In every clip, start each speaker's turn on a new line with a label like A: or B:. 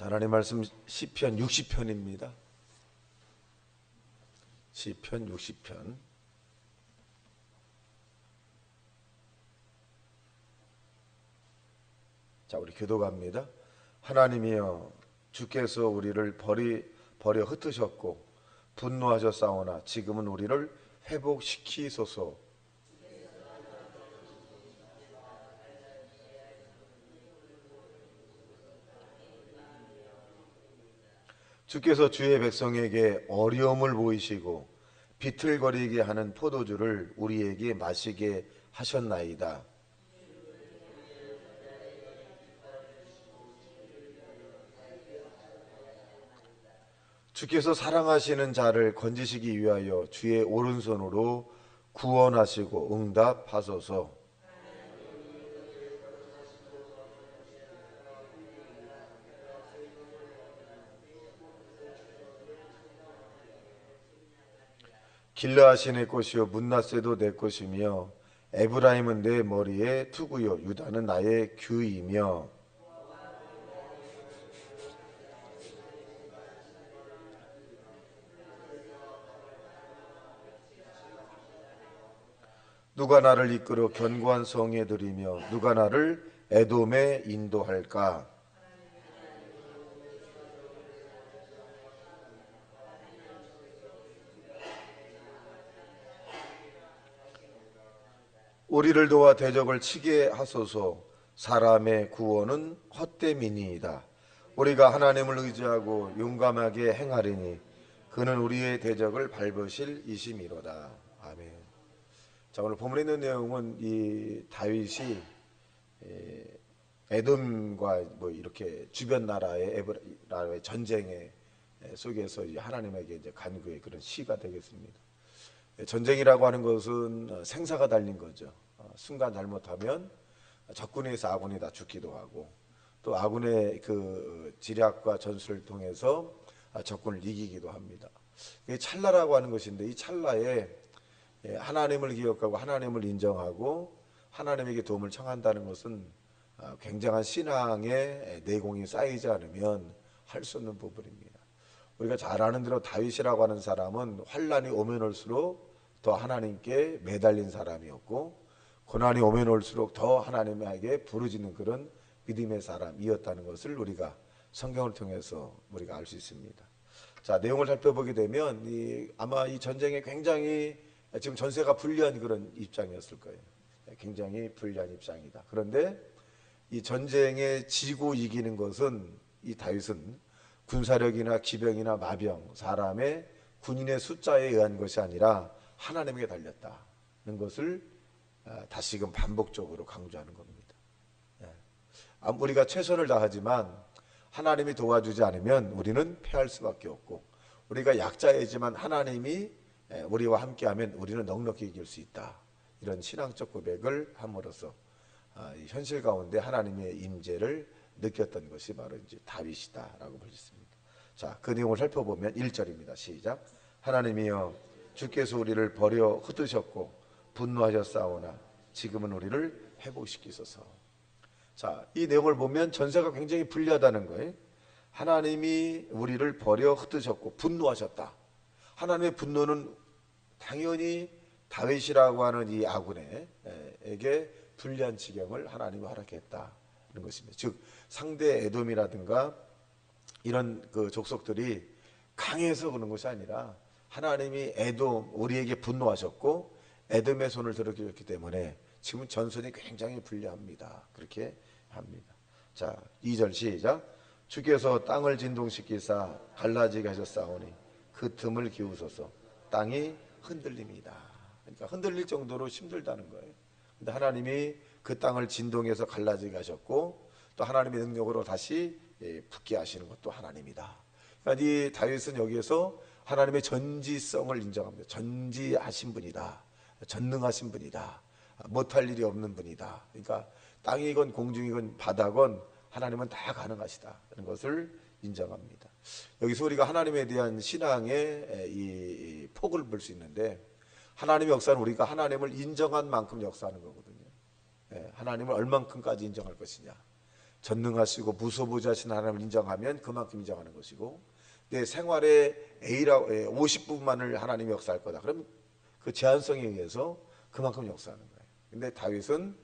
A: 자, 하나님 말씀 시편 60편입니다. 시편 60편. 자, 우리 교독합니다. 하나님이여, 주께서 우리를 버려 흩으셨고 분노하셨사오나 지금은 우리를 회복시키소서. 주께서 주의 백성에게 어려움을 보이시고 비틀거리게 하는 포도주를 우리에게 마시게 하셨나이다. 주께서 사랑하시는 자를 건지시기 위하여 주의 오른손으로 구원하시고 응답하소서. 길르앗이 내 것이요 므낫세도 내 것이며 에브라임은 내 머리에 투구요 유다는 나의 규이며 누가 나를 이끌어 견고한 성에 들이며 누가 나를 에돔에 인도할까? 우리를 도와 대적을 치게 하소서. 사람의 구원은 헛됨이니이다. 우리가 하나님을 의지하고 용감하게 행하리니 그는 우리의 대적을 밟으실 이심이로다. 아멘. 자, 오늘 본문에 있는 내용은 이 다윗이 에돔과 뭐 이렇게 주변 나라의 전쟁에 속에서 하나님에게 이제 간구의 그런 시가 되겠습니다. 전쟁이라고 하는 것은 생사가 달린 거죠. 순간 잘못하면 적군에서 아군이 다 죽기도 하고 또 아군의 그 지략과 전술을 통해서 적군을 이기기도 합니다. 이게 찰나라고 하는 것인데 이 찰나에 하나님을 기억하고 하나님을 인정하고 하나님에게 도움을 청한다는 것은 굉장한 신앙의 내공이 쌓이지 않으면 할 수 없는 부분입니다. 우리가 잘 아는 대로 다윗이라고 하는 사람은 환난이 오면 올수록 더 하나님께 매달린 사람이었고 고난이 오면 올수록 더 하나님에게 부르짖는 그런 믿음의 사람이었다는 것을 우리가 성경을 통해서 우리가 알 수 있습니다. 자, 내용을 살펴보게 되면 아마 이 전쟁에 굉장히 지금 전세가 불리한 그런 입장이었을 거예요. 굉장히 불리한 입장이다. 그런데 이 전쟁에 지고 이기는 것은 이 다윗은 군사력이나 기병이나 마병, 사람의 군인의 숫자에 의한 것이 아니라 하나님에게 달렸다는 것을 다시금 반복적으로 강조하는 겁니다. 우리가 최선을 다하지만 하나님이 도와주지 않으면 우리는 패할 수밖에 없고 우리가 약자이지만 하나님이 우리와 함께하면 우리는 넉넉히 이길 수 있다. 이런 신앙적 고백을 함으로써 현실 가운데 하나님의 임재를 느꼈던 것이 바로 이제 다윗이다라고 볼 수 있습니다. 자, 그 내용을 살펴보면 1절입니다. 시작. 하나님이여, 주께서 우리를 버려 흩으셨고 분노하셨사오나 지금은 우리를 회복시키소서. 자, 이 내용을 보면 전세가 굉장히 불리하다는 거예요. 하나님이 우리를 버려 흩으셨고 분노하셨다. 하나님의 분노는 당연히 다윗이라고 하는 이 아군에게 불리한 지경을 하나님이 허락했다는 것입니다. 즉 상대 에돔이라든가 이런 그 족속들이 강해서 그런 것이 아니라 하나님이 에돔 우리에게 분노하셨고 에돔의 손을 들어주셨기 때문에 지금 전선이 굉장히 불리합니다. 그렇게 합니다. 자, 2절 시작. 주께서 땅을 진동시키사 갈라지게 하셨사오니 그 틈을 기우소서. 땅이 흔들립니다. 그러니까 흔들릴 정도로 힘들다는 거예요. 근데 하나님이 그 땅을 진동해서 갈라지게 하셨고 또 하나님의 능력으로 다시 붙게 하시는 것도 하나님이다. 그러니까 이 다윗은 여기에서 하나님의 전지성을 인정합니다. 전지하신 분이다. 전능하신 분이다. 못할 일이 없는 분이다. 그러니까 땅이건 공중이건 바다건 하나님은 다 가능하시다. 이런 것을 인정합니다. 여기서 우리가 하나님에 대한 신앙의 이 폭을 볼 수 있는데 하나님의 역사는 우리가 하나님을 인정한 만큼 역사하는 거거든요. 하나님을 얼만큼까지 인정할 것이냐. 전능하시고 무소부지하신 하나님을 인정하면 그만큼 인정하는 것이고, 내 생활의 A라고 50분만을 하나님이 역사할 거다. 그럼 그 제한성에 의해서 그만큼 역사하는 거예요. 근데 다윗은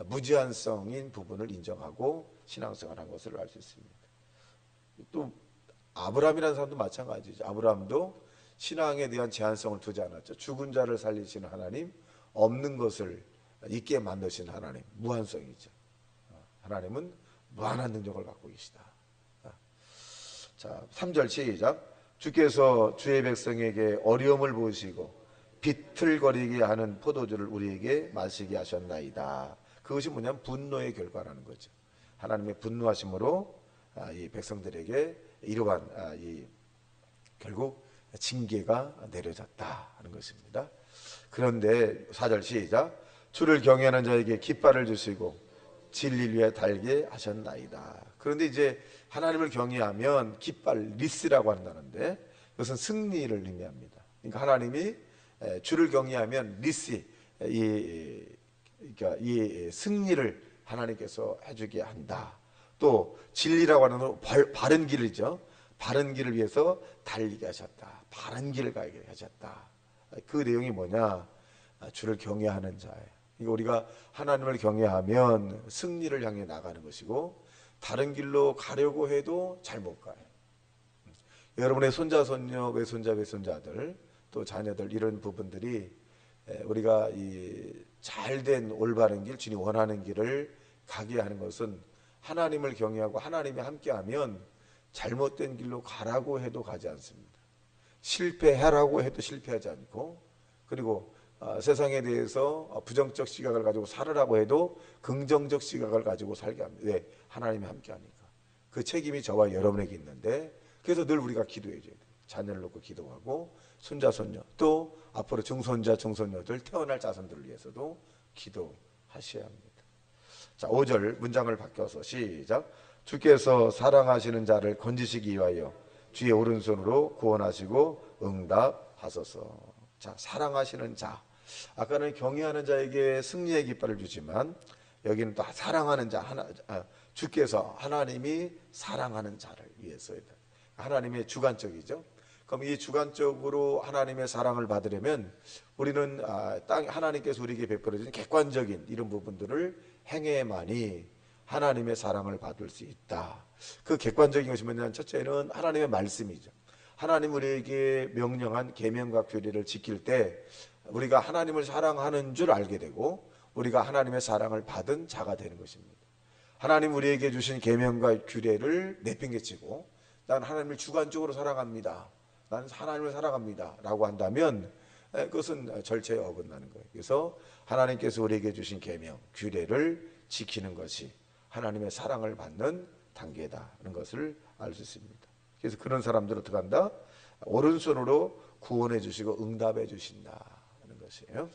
A: 무제한성인 부분을 인정하고 신앙생활한 것을 알 수 있습니다. 또 아브라함이라는 사람도 마찬가지죠. 아브라함도 신앙에 대한 제한성을 두지 않았죠. 죽은 자를 살리시는 하나님, 없는 것을 있게 만드신 하나님, 무한성이죠. 하나님은 무한한 능력을 갖고 계시다. 자, 3절 시작. 주께서 주의 백성에게 어려움을 보시고 비틀거리게 하는 포도주를 우리에게 마시게 하셨나이다. 그것이 뭐냐면 분노의 결과라는 거죠. 하나님의 분노하심으로 이 백성들에게 이러한 결국 징계가 내려졌다 하는 것입니다. 그런데 4절 시작. 주를 경외하는 자에게 깃발을 주시고 진리를 위해 달게 하셨나이다. 그런데 이제 하나님을 경외하면 깃발, 리스라고 한다는데 이것은 승리를 의미합니다. 그러니까 하나님이 주를 경외하면 리스, 그러니까 이 승리를 하나님께서 해주게 한다. 또 진리라고 하는 건 바른 길이죠. 바른 길을 위해서 달리게 하셨다. 바른 길을 가게 하셨다. 그 내용이 뭐냐? 주를 경외하는 자예요. 그러니까 우리가 하나님을 경외하면 승리를 향해 나가는 것이고, 다른 길로 가려고 해도 잘 못 가요. 여러분의 손자, 손녀, 외손자, 외손자들, 또 자녀들, 이런 부분들이 우리가 이 잘된 올바른 길, 주님 원하는 길을 가게 하는 것은 하나님을 경외하고 하나님이 함께하면 잘못된 길로 가라고 해도 가지 않습니다. 실패하라고 해도 실패하지 않고, 그리고 세상에 대해서 부정적 시각을 가지고 살으라고 해도 긍정적 시각을 가지고 살게 합니다. 왜? 하나님이 함께하니까. 그 책임이 저와 여러분에게 있는데, 그래서 늘 우리가 기도해줘야 돼요. 자녀를 놓고 기도하고, 손자, 손녀, 또 앞으로 증손자, 증손녀들, 태어날 자손들을 위해서도 기도하셔야 합니다. 자, 5절 문장을 바뀌어서 시작. 주께서 사랑하시는 자를 건지시기 위하여 주의 오른손으로 구원하시고 응답하소서. 자, 사랑하시는 자. 아까는 경외하는 자에게 승리의 깃발을 주지만 여기는 또 사랑하는 자, 주께서 하나님이 사랑하는 자를 위해서이다. 하나님의 주관적이죠. 그럼 이 주관적으로 하나님의 사랑을 받으려면 우리는 하나님께서 우리에게 베풀어 주신 객관적인 이런 부분들을 행해야만이 하나님의 사랑을 받을 수 있다. 그 객관적인 것이 뭐냐면, 첫째는 하나님의 말씀이죠. 하나님 우리에게 명령한 계명과 규례를 지킬 때 우리가 하나님을 사랑하는 줄 알게 되고, 우리가 하나님의 사랑을 받은 자가 되는 것입니다. 하나님 우리에게 주신 계명과 규례를 내팽개치고 난 하나님을 주관적으로 사랑합니다, 나는 하나님을 사랑합니다 라고 한다면 그것은 절차에 어긋나는 거예요. 그래서 하나님께서 우리에게 주신 계명, 규례를 지키는 것이 하나님의 사랑을 받는 단계다는 것을 알 수 있습니다. 그래서 그런 사람들은 어떻게 한다? 오른손으로 구원해 주시고 응답해 주신다는 것이에요.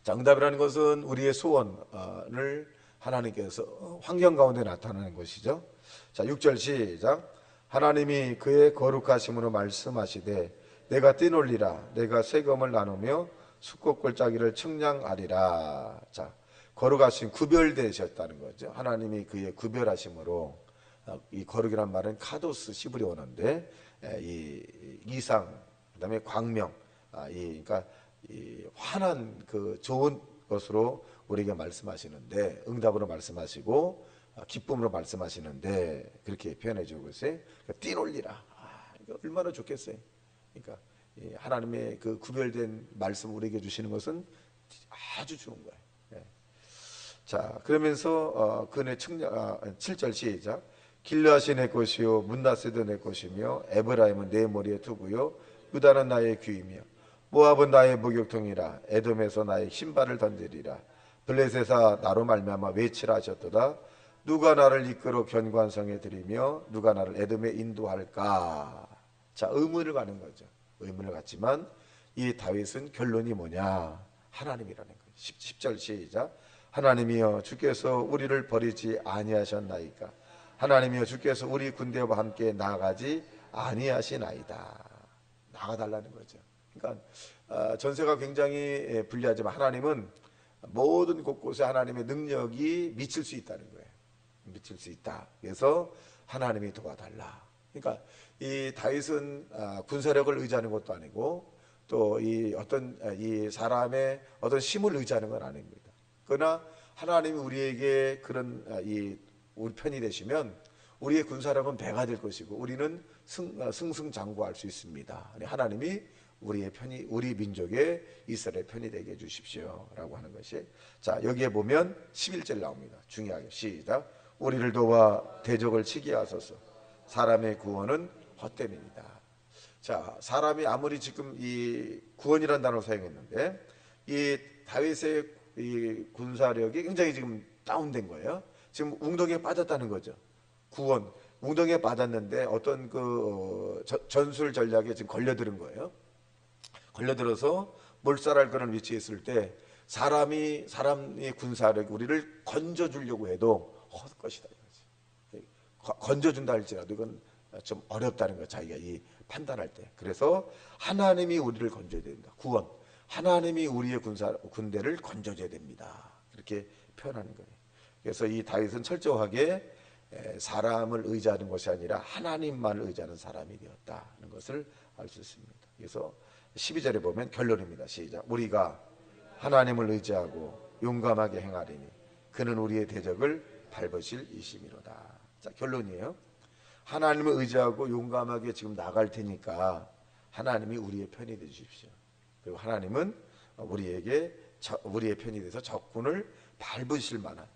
A: 자, 응답이라는 것은 우리의 소원을 하나님께서 환경 가운데 나타나는 것이죠. 자, 6절 시작. 하나님이 그의 거룩하심으로 말씀하시되 내가 뛰놀리라, 내가 세금을 나누며 숫꽃 골짜기를 측량하리라. 자, 거룩하심, 구별되셨다는 거죠. 하나님이 그의 구별하심으로, 이 거룩이란 말은 카도스 시브리오는데 이 이상, 그다음에 광명, 그러니까 이 환한 그 좋은 것으로 우리에게 말씀하시는데, 응답으로 말씀하시고 기쁨으로 말씀하시는데 그렇게 표현해 주고 있어요. 그러니까 뛰놀리라. 이거 얼마나 좋겠어요. 그러니까 하나님의 그 구별된 말씀 우리에게 주시는 것은 아주 좋은 거예요. 예. 자, 그러면서 그네 7절 시작. 길르앗이 내 것이요 문다세도 내 것이며 에브라임은 내 머리에 두고요 유다는 나의 귀이며 모압은 나의 목욕통이라. 에돔에서 나의 신발을 던지리라. 블레셋아 나로 말미암아 외치라 하셨도다. 누가 나를 이끌어 견관성에 들이며 누가 나를 에돔에 인도할까. 자, 의문을 가는 거죠. 의문을 갖지만 이 다윗은 결론이 뭐냐? 하나님이라는 거예요. 10절 시작. 하나님이여 주께서 우리를 버리지 아니하셨나이까. 하나님이여 주께서 우리 군대와 함께 나아가지 아니하시나이다. 나가달라는 거죠. 그러니까 전세가 굉장히 불리하지만 하나님은 모든 곳곳에 하나님의 능력이 미칠 수 있다는 거예요. 미칠 수 있다. 그래서 하나님이 도와달라. 그러니까 이 다윗은 군사력을 의지하는 것도 아니고 또 이 어떤 이 사람의 어떤 힘을 의지하는 건 아닙니다. 그러나 하나님이 우리에게 그런 우리 편이 되시면 우리의 군사력은 배가 될 것이고 우리는 승승장구할 수 있습니다. 하나님이 우리의 편이, 우리 민족의 이스라엘 편이 되게 해주십시오라고 하는 것이, 자 여기에 보면 11절 나옵니다. 중요하게 시작. 우리를 도와 대적을 치게 하소서. 사람의 구원은 헛됨입니다. 자, 사람이 아무리 지금 이 구원이라는 단어를 사용했는데 이 다윗의 이 군사력이 굉장히 지금 다운된 거예요. 지금 웅덩이에 빠졌다는 거죠. 구원, 웅덩이에 빠졌는데 어떤 그 전술 전략에 지금 걸려들은 거예요. 걸려들어서 몰살할 그런 위치에 있을 때 사람의 군사력이 우리를 건져주려고 해도 헛것이다 이거지. 건져준다 할지라도 이건 좀 어렵다는 거, 자기가 이 판단할 때. 그래서 하나님이 우리를 건져야 된다. 구원, 하나님이 우리의 군대를 건져줘야 됩니다. 이렇게 표현하는 거예요. 그래서 이 다윗은 철저하게 사람을 의지하는 것이 아니라 하나님만을 의지하는 사람이 되었다는 것을 알 수 있습니다. 그래서 12절에 보면 결론입니다. 시작. 우리가 하나님을 의지하고 용감하게 행하리니 그는 우리의 대적을 밟으실 이심이로다. 자, 결론이에요. 하나님을 의지하고 용감하게 지금 나갈 테니까 하나님이 우리의 편이 되어 주십시오. 그리고 하나님은 우리의 편이 돼서 적군을 밟으실 만한,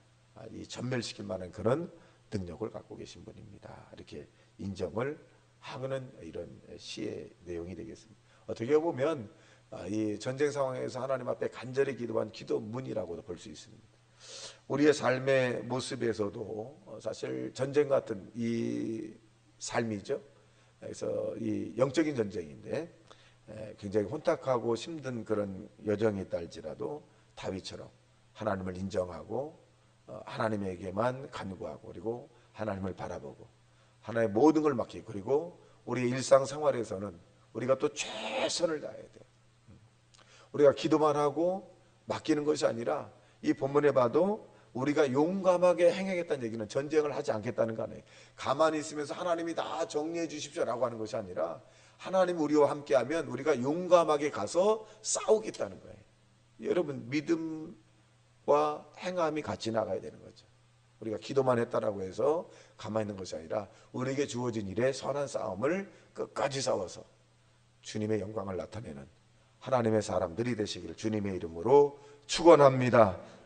A: 이 전멸시킬 만한 그런 능력을 갖고 계신 분입니다. 이렇게 인정을 하는 이런 시의 내용이 되겠습니다. 어떻게 보면 이 전쟁 상황에서 하나님 앞에 간절히 기도한 기도문이라고도 볼 수 있습니다. 우리의 삶의 모습에서도 사실 전쟁 같은 이 삶이죠. 그래서 이 영적인 전쟁인데 굉장히 혼탁하고 힘든 그런 여정이 있다 할지라도 다윗처럼 하나님을 인정하고 하나님에게만 간구하고 그리고 하나님을 바라보고 하나님의 모든 걸 맡기고 그리고 우리의 일상생활에서는 우리가 또 최선을 다해야 돼요. 우리가 기도만 하고 맡기는 것이 아니라 이 본문에 봐도 우리가 용감하게 행하겠다는 얘기는 전쟁을 하지 않겠다는 거 아니에요. 가만히 있으면서 하나님이 다 정리해 주십시오라고 하는 것이 아니라 하나님 우리와 함께하면 우리가 용감하게 가서 싸우겠다는 거예요. 여러분 믿음과 행함이 같이 나가야 되는 거죠. 우리가 기도만 했다라고 해서 가만히 있는 것이 아니라 우리에게 주어진 일에 선한 싸움을 끝까지 싸워서 주님의 영광을 나타내는 하나님의 사람들이 되시기를 주님의 이름으로 축원합니다.